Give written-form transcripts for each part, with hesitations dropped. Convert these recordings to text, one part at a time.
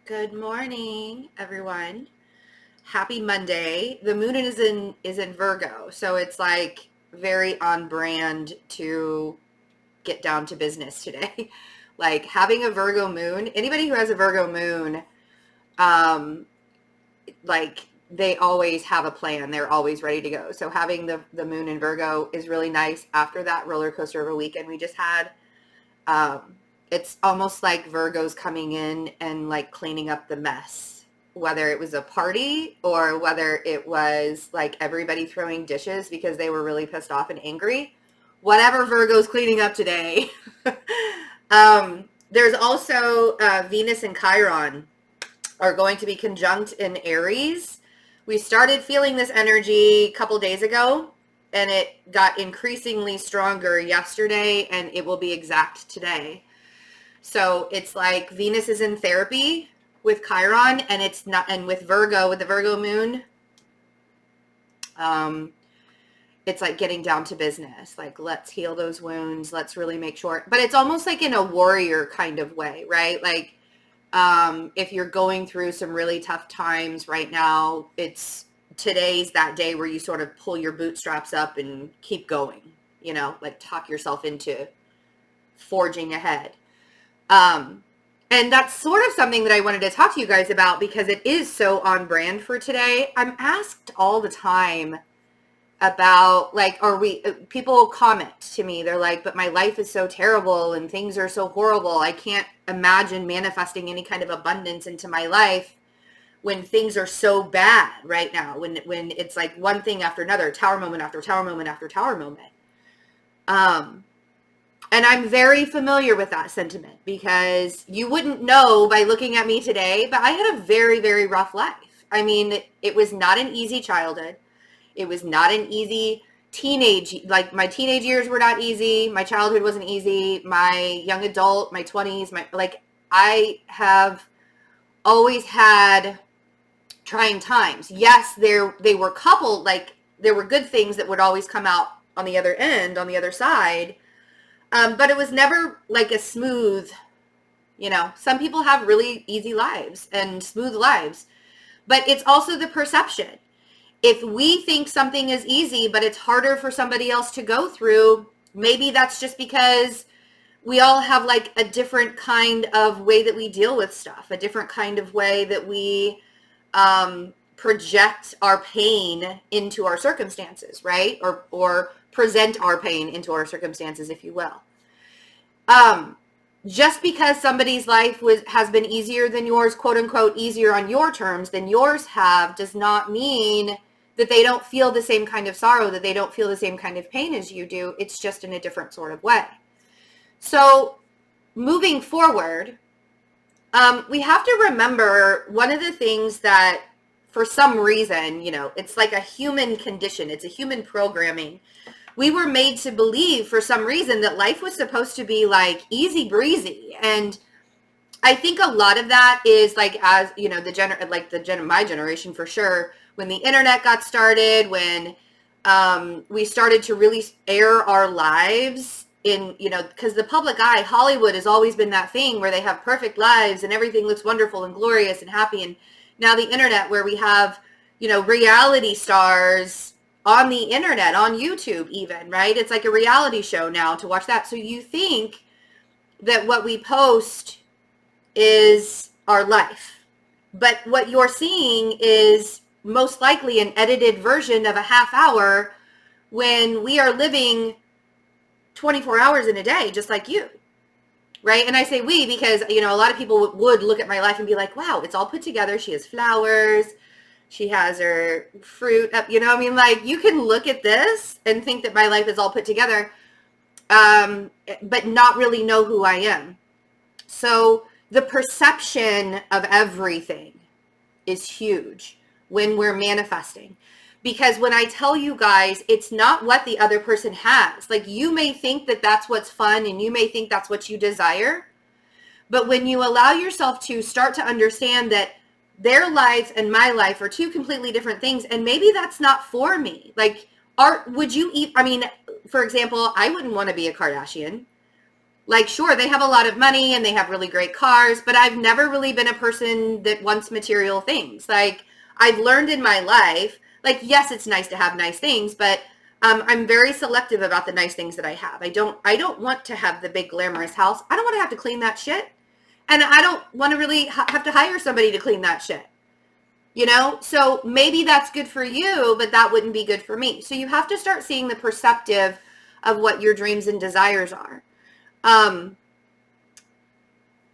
Good morning, everyone. Happy Monday. The moon is in Virgo, so it's like very on brand to get down to business today. Like having a Virgo moon, anybody who has a Virgo moon, um, like they always have a plan. They're always ready to go. So having the moon in Virgo is really nice after that roller coaster of a weekend we just had. Um, it's almost like Virgo's coming in and like cleaning up the mess, whether it was a party or whether it was like everybody throwing dishes because they were really pissed off and angry. Whatever Virgo's cleaning up today. There's also Venus and Chiron are going to be conjunct in Aries. We started feeling this energy a couple days ago, and it got increasingly stronger yesterday, and it will be exact today. So it's like Venus is in therapy with Chiron, and it's not, and with Virgo, with the Virgo moon, it's like getting down to business. Like, let's heal those wounds. Let's really make sure. But it's almost like in a warrior kind of way, right? Like, if you're going through some really tough times right now, today's that day where you sort of pull your bootstraps up and keep going, like talk yourself into forging ahead. And that's sort of something that I wanted to talk to you guys about because it is so on brand for today. I'm asked all the time about like, people comment to me, they're like, but my life is so terrible and things are so horrible. I can't imagine manifesting any kind of abundance into my life when things are so bad right now, when it's like one thing after another, tower moment after tower moment after tower moment. And I'm very familiar with that sentiment because you wouldn't know by looking at me today, but I had a very, very rough life. I mean, it was not an easy childhood. It was not an easy like my teenage years were not easy. My childhood wasn't easy. My young adult, my 20s, I have always had trying times. Yes, they were coupled, like there were good things that would always come out on the other end, on the other side. But it was never like a smooth, some people have really easy lives and smooth lives, but it's also the perception. If we think something is easy, but it's harder for somebody else to go through, maybe that's just because we all have like a different kind of way that we deal with stuff, a different kind of way that we project our pain into our circumstances, right? Or present our pain into our circumstances, if you will. Just because somebody's life has been easier than yours, quote unquote, easier on your terms than yours have, does not mean that they don't feel the same kind of sorrow, that they don't feel the same kind of pain as you do. It's just in a different sort of way. So moving forward, we have to remember one of the things that for some reason, it's like a human condition. It's a human programming. We were made to believe for some reason that life was supposed to be like easy breezy. And I think a lot of that is like, as my generation for sure, when the internet got started, when we started to really air our lives in, because the public eye, Hollywood has always been that thing where they have perfect lives and everything looks wonderful and glorious and happy. And now the internet, where we have, reality stars on the internet, on YouTube even, right? It's like a reality show now to watch that. So you think that what we post is our life. But what you're seeing is most likely an edited version of a half hour when we are living 24 hours in a day, just like you, right? And I say we because, a lot of people would look at my life and be like, wow, it's all put together. She has flowers. She has her fruit up, like you can look at this and think that my life is all put together, but not really know who I am. So the perception of everything is huge when we're manifesting. Because when I tell you guys, it's not what the other person has. Like you may think that that's what's fun and you may think that's what you desire. But when you allow yourself to start to understand that their life and my life are two completely different things, and maybe that's not for me. Like, for example, I wouldn't want to be a Kardashian. Like, sure, they have a lot of money and they have really great cars, but I've never really been a person that wants material things. Like, I've learned in my life, like, yes, it's nice to have nice things, but I'm very selective about the nice things that I have. I don't want to have the big glamorous house. I don't want to have to clean that shit. And I don't want to really have to hire somebody to clean that shit. You know, so maybe that's good for you, but that wouldn't be good for me. So you have to start seeing the perceptive of what your dreams and desires are.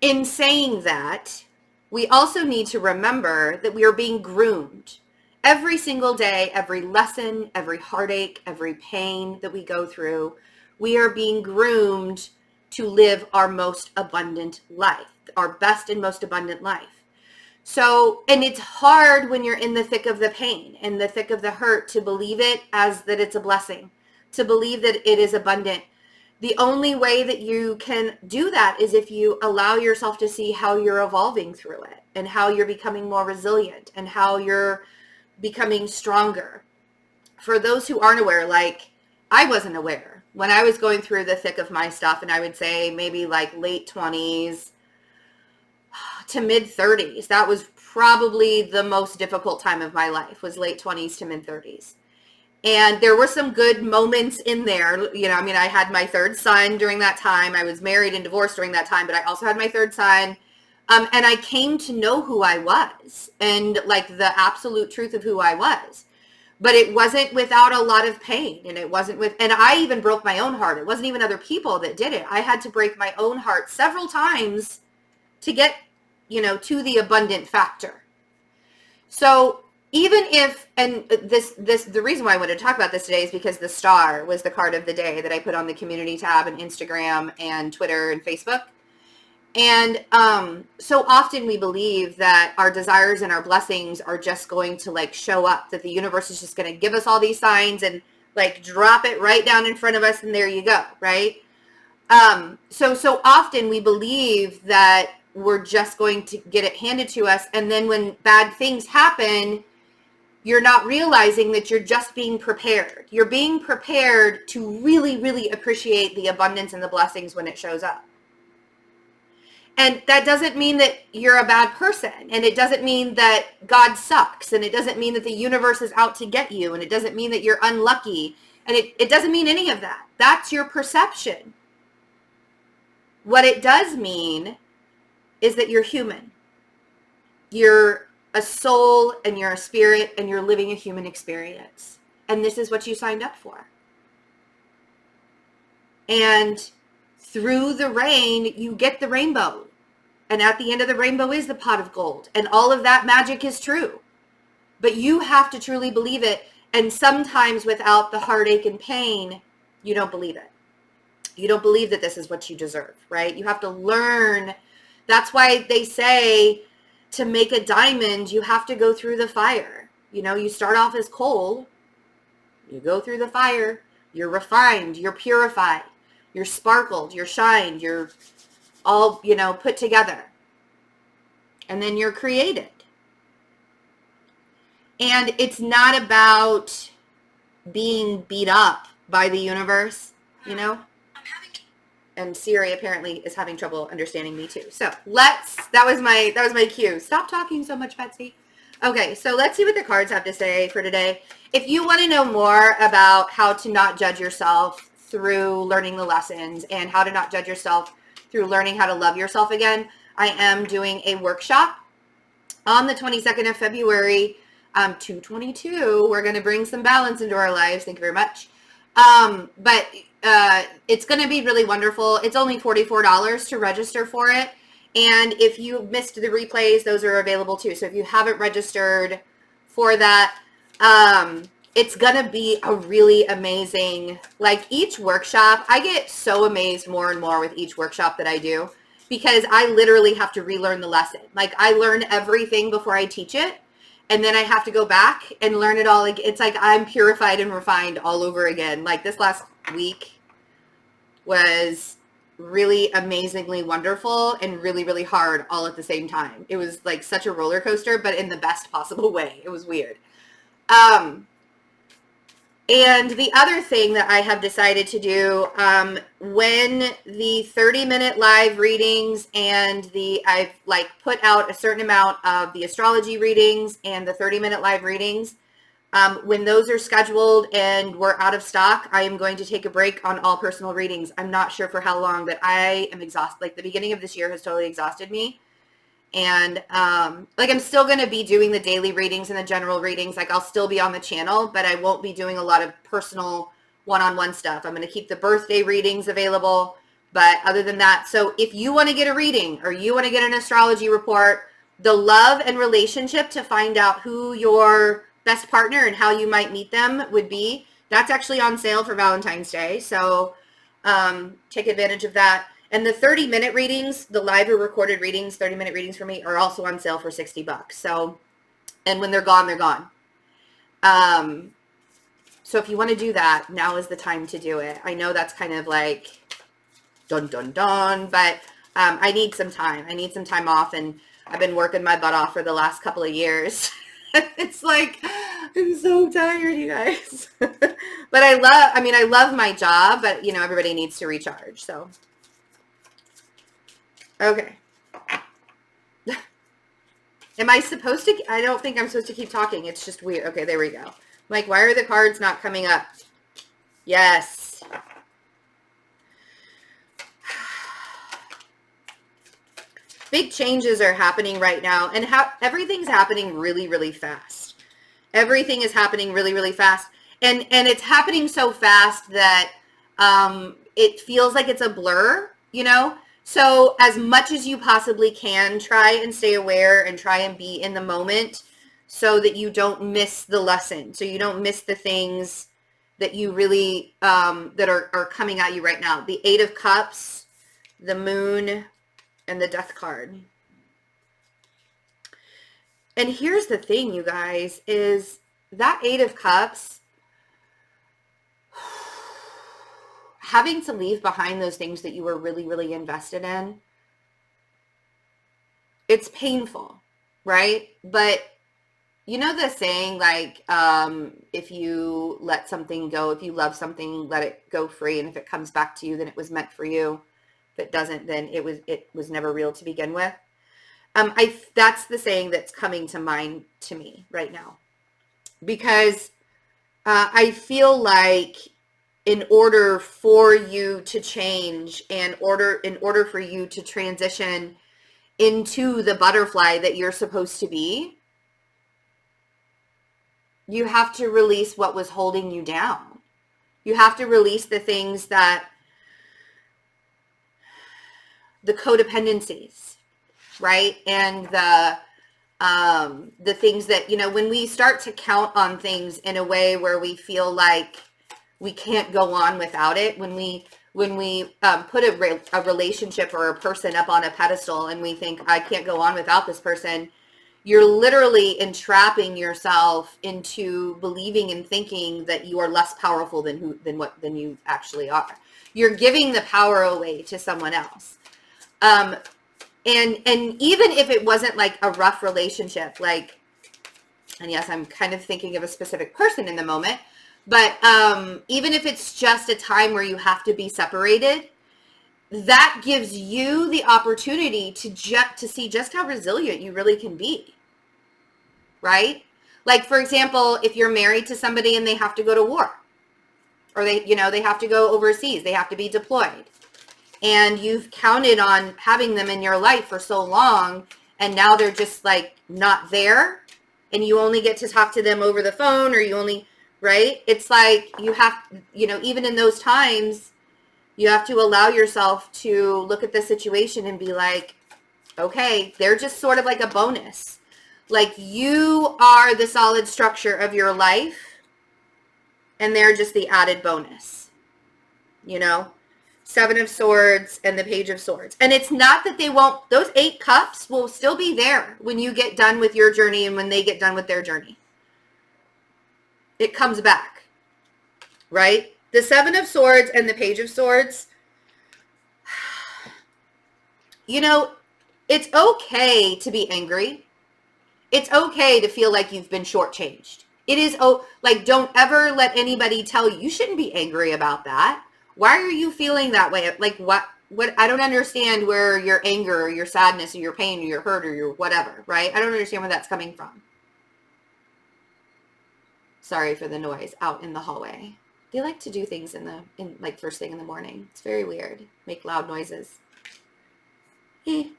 In saying that, we also need to remember that we are being groomed every single day, every lesson, every heartache, every pain that we go through. We are being groomed to live our most abundant life, our best and most abundant life. So, and it's hard when you're in the thick of the pain and the thick of the hurt to believe it as that it's a blessing, to believe that it is abundant. The only way that you can do that is if you allow yourself to see how you're evolving through it and how you're becoming more resilient and how you're becoming stronger. For those who aren't aware, like I wasn't aware when I was going through the thick of my stuff, and I would say maybe like late 20s to mid 30s. That was probably the most difficult time of my life, was late 20s to mid 30s. And there were some good moments in there. You know, I mean, I had my third son during that time. I was married and divorced during that time, but I also had my third son. And I came to know who I was and like the absolute truth of who I was. But it wasn't without a lot of pain, and it wasn't with, and I even broke my own heart. It wasn't even other people that did it. I had to break my own heart several times to get, you know, to the abundant factor. So even if, and the reason why I wanted to talk about this today is because the star was the card of the day that I put on the community tab and Instagram and Twitter and Facebook. And so often we believe that our desires and our blessings are just going to like show up, that the universe is just going to give us all these signs and like drop it right down in front of us and there you go, right? So often we believe that we're just going to get it handed to us, and then when bad things happen, you're not realizing that you're just being prepared. You're being prepared to really, really appreciate the abundance and the blessings when it shows up. And that doesn't mean that you're a bad person. And it doesn't mean that God sucks. And it doesn't mean that the universe is out to get you. And it doesn't mean that you're unlucky. And it doesn't mean any of that. That's your perception. What it does mean is that you're human. You're a soul and you're a spirit and you're living a human experience. And this is what you signed up for. And through the rain, you get the rainbow. And at the end of the rainbow is the pot of gold. And all of that magic is true. But you have to truly believe it. And sometimes without the heartache and pain, you don't believe it. You don't believe that this is what you deserve, right? You have to learn. That's why they say to make a diamond, you have to go through the fire. You know, you start off as coal. You go through the fire. You're refined. You're purified. You're sparkled, you're shined, you're all, you know, put together. And then you're created. And it's not about being beat up by the universe, you know? And Siri apparently is having trouble understanding me too. So that was my cue. Stop talking so much, Betsy. Okay, so let's see what the cards have to say for today. If you want to know more about how to not judge yourself through learning the lessons and how to not judge yourself through learning how to love yourself again, I am doing a workshop on the 22nd of February, 222. We're going to bring some balance into our lives. Thank you very much. But it's going to be really wonderful. It's only $44 to register for it. And if you missed the replays, those are available too. So if you haven't registered for that, it's going to be a really amazing, like each workshop, I get so amazed more and more with each workshop that I do, because I literally have to relearn the lesson. Like I learn everything before I teach it, and then I have to go back and learn it all. It's like I'm purified and refined all over again. Like this last week was really amazingly wonderful and really, really hard all at the same time. It was like such a roller coaster, but in the best possible way. It was weird. And the other thing that I have decided to do, when the 30-minute live readings and I've like put out a certain amount of the astrology readings and the 30-minute live readings, when those are scheduled and we're out of stock, I am going to take a break on all personal readings. I'm not sure for how long, but I am exhausted. Like the beginning of this year has totally exhausted me. And like I'm still going to be doing the daily readings and the general readings. Like I'll still be on the channel, but I won't be doing a lot of personal one-on-one stuff. I'm going to keep the birthday readings available. But other than that, so if you want to get a reading or you want to get an astrology report, the love and relationship to find out who your best partner and how you might meet them would be, that's actually on sale for Valentine's Day. So take advantage of that. And the 30-minute readings, the live or recorded readings, 30-minute readings for me are also on sale for $60. So, and when they're gone, they're gone. So if you want to do that, now is the time to do it. I know that's kind of like dun, dun, dun, but I need some time. I need some time off, and I've been working my butt off for the last couple of years. It's like, I'm so tired, you guys. But I love my job, but you know, everybody needs to recharge, so. Okay. Am I supposed to? I don't think I'm supposed to keep talking. It's just weird. Okay, there we go. Like, why are the cards not coming up? Yes. Big changes are happening right now, and everything's happening really, really fast. Everything is happening really, really fast, and it's happening so fast that it feels like it's a blur, you know? So as much as you possibly can, try and stay aware and try and be in the moment so that you don't miss the lesson. So you don't miss the things that you really, that are coming at you right now. The 8 of Cups, the Moon, and the Death card. And here's the thing, you guys, is that 8 of Cups, having to leave behind those things that you were really, really invested in, it's painful, right? But you know the saying, like, if you let something go, if you love something, let it go free. And if it comes back to you, then it was meant for you. If it doesn't, then it was never real to begin with. That's the saying that's coming to mind to me right now, because I feel like in order for you to change and in order for you to transition into the butterfly that you're supposed to be, you have to release what was holding you down. You have to release the things that, the codependencies, right? And the things that, you know, when we start to count on things in a way where we feel like we can't go on without it, when we put a relationship or a person up on a pedestal and we think, I can't go on without this person, you're literally entrapping yourself into believing and thinking that you are less powerful than you actually are. You're giving the power away to someone else. And even if it wasn't like a rough relationship, like, and yes, I'm kind of thinking of a specific person in the moment, but even if it's just a time where you have to be separated, that gives you the opportunity to see just how resilient you really can be, right? Like, for example, if you're married to somebody and they have to go to war, or they have to go overseas, they have to be deployed, and you've counted on having them in your life for so long, and now they're just like not there, and you only get to talk to them over the phone, or right? It's like you have, even in those times, you have to allow yourself to look at the situation and be like, okay, they're just sort of like a bonus. Like, you are the solid structure of your life, and they're just the added bonus, 7 of Swords and the Page of Swords. And it's not that those 8 cups will still be there when you get done with your journey and when they get done with their journey. It comes back, right? The 7 of Swords and the Page of Swords, it's okay to be angry. It's okay to feel like you've been shortchanged. It is, oh, like, don't ever let anybody tell you, you shouldn't be angry about that. Why are you feeling that way? Like, what, I don't understand where your anger or your sadness or your pain or your hurt or your whatever, right? I don't understand where that's coming from. Sorry for the noise out in the hallway. They like to do things in like first thing in the morning. It's very weird. Make loud noises. You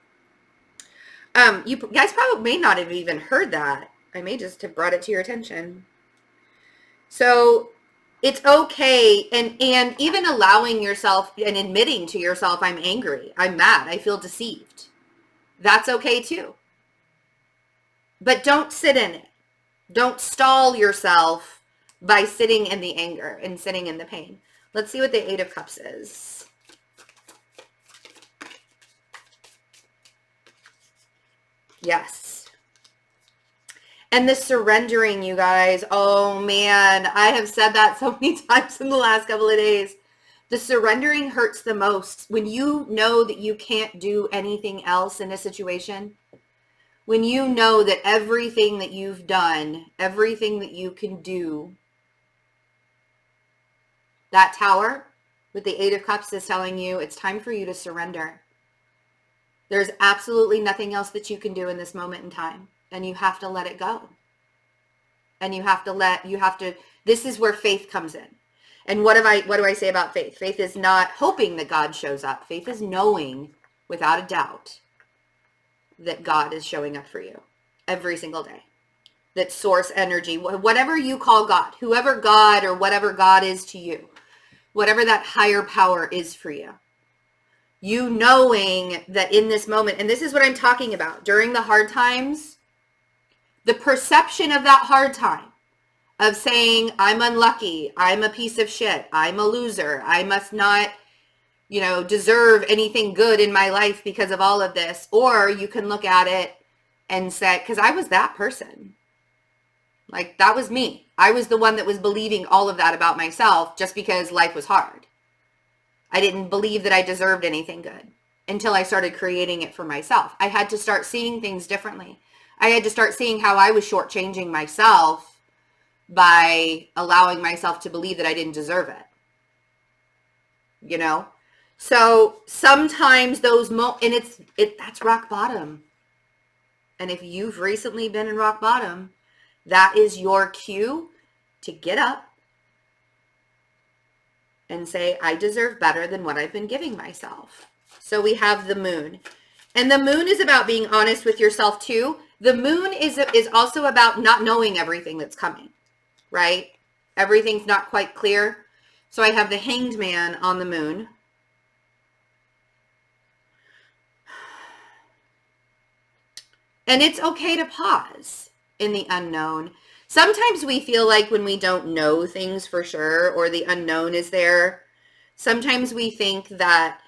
guys probably may not have even heard that. I may just have brought it to your attention. So it's okay. And even allowing yourself and admitting to yourself, I'm angry, I'm mad, I feel deceived. That's okay too. But don't sit in it. Don't stall yourself by sitting in the anger and sitting in the pain. Let's see what the Eight of Cups is. Yes. And the surrendering, you guys. Oh man, I have said that so many times in the last couple of days. The surrendering hurts the most when you know that you can't do anything else in a situation. When you know that everything that you've done, everything that you can do, that Tower with the Eight of Cups is telling you it's time for you to surrender. There's absolutely nothing else that you can do in this moment in time. And you have to let it go. And this is where faith comes in. And what do I say about faith? Faith is not hoping that God shows up. Faith is knowing without a doubt that God is showing up for you every single day. That source energy, whatever you call God, whoever God or whatever God is to you, whatever that higher power is for you. You knowing that in this moment, and this is what I'm talking about, during the hard times, the perception of that hard time, of saying, I'm unlucky, I'm a piece of shit, I'm a loser, I must not, deserve anything good in my life because of all of this. Or you can look at it and say, because I was that person. Like, that was me. I was the one that was believing all of that about myself just because life was hard. I didn't believe that I deserved anything good until I started creating it for myself. I had to start seeing things differently. I had to start seeing how I was shortchanging myself by allowing myself to believe that I didn't deserve it. So sometimes those and that's rock bottom. And if you've recently been in rock bottom, that is your cue to get up and say, I deserve better than what I've been giving myself. So we have the moon. And the moon is about being honest with yourself too. The moon is also about not knowing everything that's coming, right? Everything's not quite clear. So I have the Hanged Man on the moon. And it's okay to pause in the unknown. Sometimes we feel like when we don't know things for sure, or the unknown is there, sometimes we think that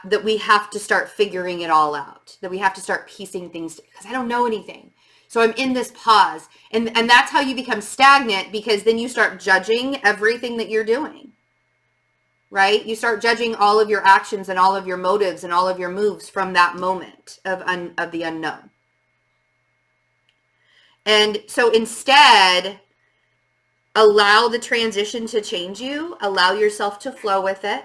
that we have to start figuring it all out, that we have to start piecing things, because I don't know anything. So I'm in this pause. And that's how you become stagnant, because then you start judging everything that you're doing, right? You start judging all of your actions and all of your motives and all of your moves from that moment of the unknown. And so instead, allow the transition to change you. Allow yourself to flow with it.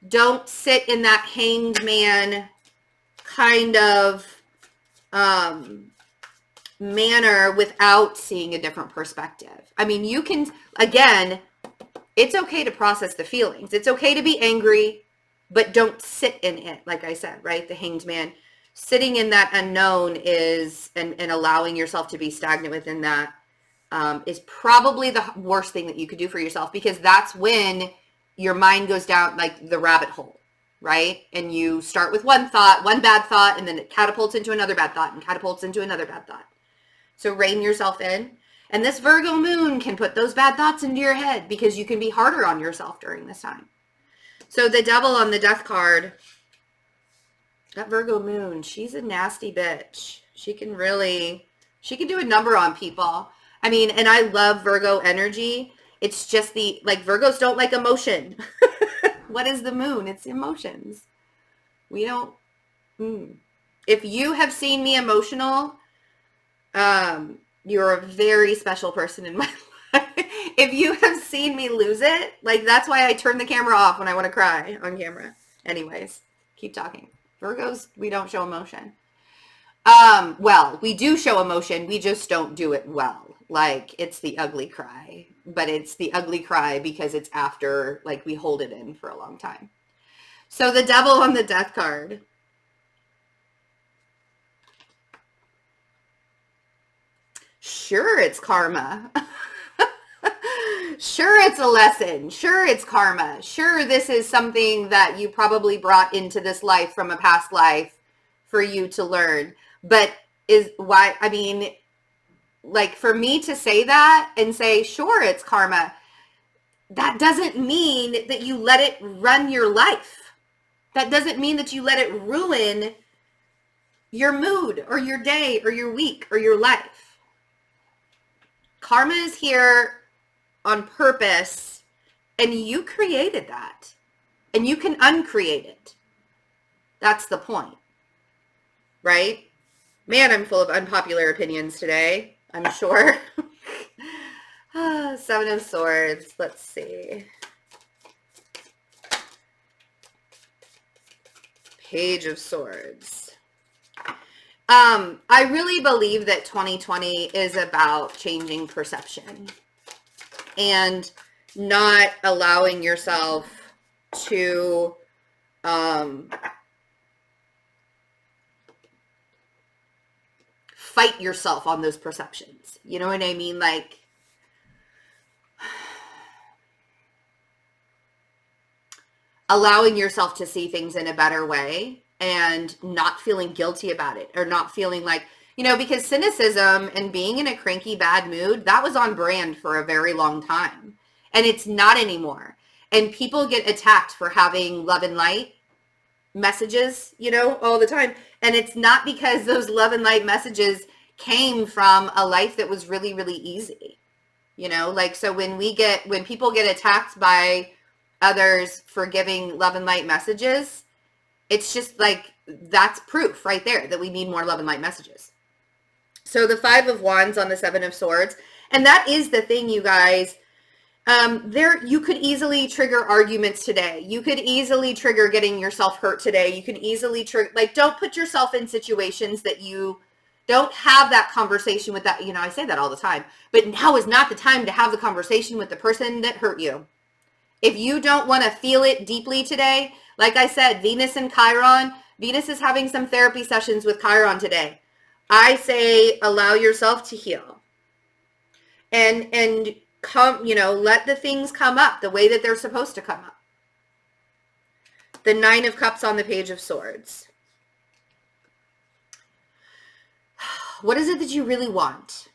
Don't sit in that Hanged Man kind of manner without seeing a different perspective. I mean, you can, again, it's okay to process the feelings. It's okay to be angry, but don't sit in it. Like I said, right? The Hanged Man. Sitting in that unknown is, and allowing yourself to be stagnant within that is probably the worst thing that you could do for yourself, because that's when your mind goes down like the rabbit hole, right? And you start with one bad thought, and then it catapults into another bad thought and catapults into another bad thought. So rein yourself in. And this Virgo moon can put those bad thoughts into your head, because you can be harder on yourself during this time. So the Devil on the Death card, that Virgo moon, she's a nasty bitch. She can do a number on people. I mean, and I love Virgo energy. It's just Virgos don't like emotion. What is the moon? It's emotions. We don't. If you have seen me emotional, You're a very special person in my life. If you have seen me lose it, like that's why I turn the camera off when I want to cry on camera. Anyways, keep talking. Virgos, we don't show emotion. Well, we do show emotion. We just don't do it well. Like it's the ugly cry, but it's the ugly cry because it's after like we hold it in for a long time. So the devil on the death card. Sure, it's karma. Sure, it's a lesson. Sure, it's karma. Sure, this is something that you probably brought into this life from a past life for you to learn. But is why, I mean, like for me to say that and say, sure, it's karma, that doesn't mean that you let it run your life. That doesn't mean that you let it ruin your mood or your day or your week or your life. Karma is here on purpose, and you created that, and you can uncreate it. That's the point, right? Man, I'm full of unpopular opinions today, I'm sure. Seven of Swords. Let's see. Page of Swords. I really believe that 2020 is about changing perception and not allowing yourself to fight yourself on those perceptions. You know what I mean? Like, allowing yourself to see things in a better way and not feeling guilty about it, or not feeling like, you know, because cynicism and being in a cranky, bad mood, that was on brand for a very long time. And it's not anymore. And people get attacked for having love and light messages, you know, all the time. And it's not because those love and light messages came from a life that was really, really easy. You know, like, so when people get attacked by others for giving love and light messages, it's just like, that's proof right there that we need more love and light messages. So the Five of Wands on the Seven of Swords, and that is the thing, you guys. You could easily trigger arguments today. You could easily trigger getting yourself hurt today. You can easily trigger, like, don't put yourself in situations that you don't have that conversation with that. You know, I say that all the time, but now is not the time to have the conversation with the person that hurt you. If you don't want to feel it deeply today, like I said, Venus and Chiron, Venus is having some therapy sessions with Chiron today. I say, allow yourself to heal and come, you know, let the things come up the way that they're supposed to come up. The Nine of Cups on the Page of Swords. What is it that you really want?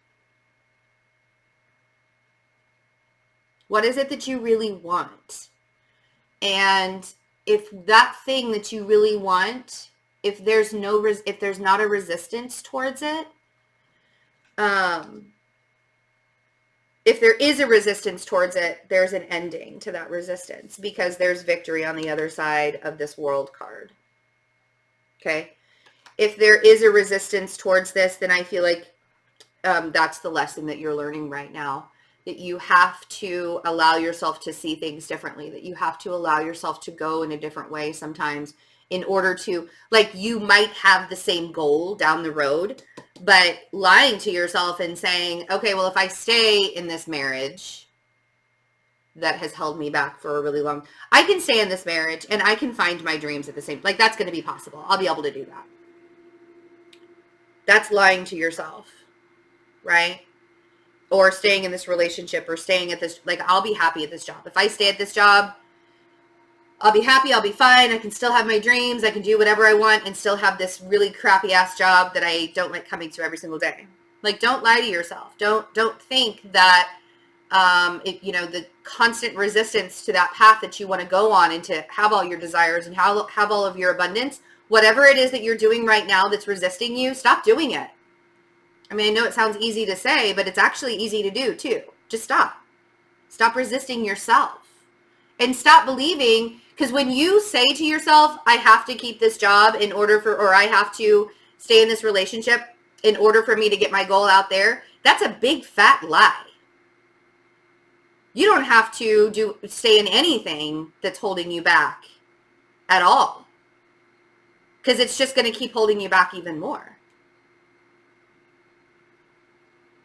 What is it that you really want? And if that thing that you really want, if there's not a resistance towards it, if there is a resistance towards it, there's an ending to that resistance, because there's victory on the other side of this World card. Okay? If there is a resistance towards this, then I feel like that's the lesson that you're learning right now. That you have to allow yourself to see things differently, that you have to allow yourself to go in a different way sometimes in order to, like, you might have the same goal down the road, but lying to yourself and saying, okay, well, if I stay in this marriage that has held me back for a really long, I can stay in this marriage and I can find my dreams at the same, like, that's going to be possible. I'll be able to do that. That's lying to yourself, right? Or staying in this relationship, or staying at this, like, I'll be happy at this job. If I stay at this job, I'll be happy, I'll be fine. I can still have my dreams. I can do whatever I want and still have this really crappy ass job that I don't like coming to every single day. Like, don't lie to yourself. Don't think that, you know, the constant resistance to that path that you want to go on and to have all your desires and have all of your abundance, whatever it is that you're doing right now that's resisting you, stop doing it. I mean, I know it sounds easy to say, but it's actually easy to do too. Just stop. Stop resisting yourself. And stop believing, because when you say to yourself, I have to keep this job in order for, or I have to stay in this relationship, in order for me to get my goal out there, that's a big fat lie. You don't have to stay in anything that's holding you back at all, because it's just going to keep holding you back even more.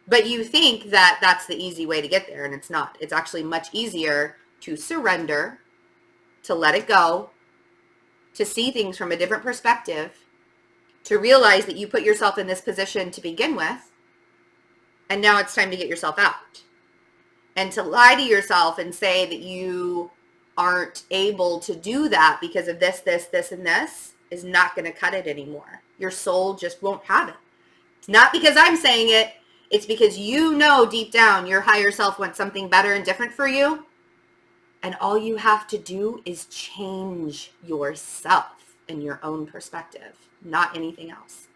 But you think that that's the easy way to get there, and it's not. It's actually much easier to surrender, to let it go, to see things from a different perspective, to realize that you put yourself in this position to begin with, and now it's time to get yourself out. And to lie to yourself and say that you aren't able to do that because of this, and this is not going to cut it anymore. Your soul just won't have it. It's not because I'm saying it. It's because you know deep down your higher self wants something better and different for you. And all you have to do is change yourself and your own perspective, not anything else.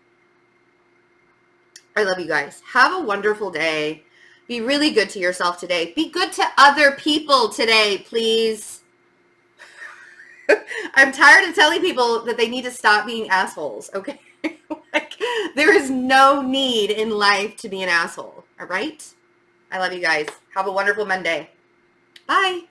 I love you guys. Have a wonderful day. Be really good to yourself today. Be good to other people today, please. I'm tired of telling people that they need to stop being assholes, okay? Like, there is no need in life to be an asshole, all right? I love you guys. Have a wonderful Monday. Bye.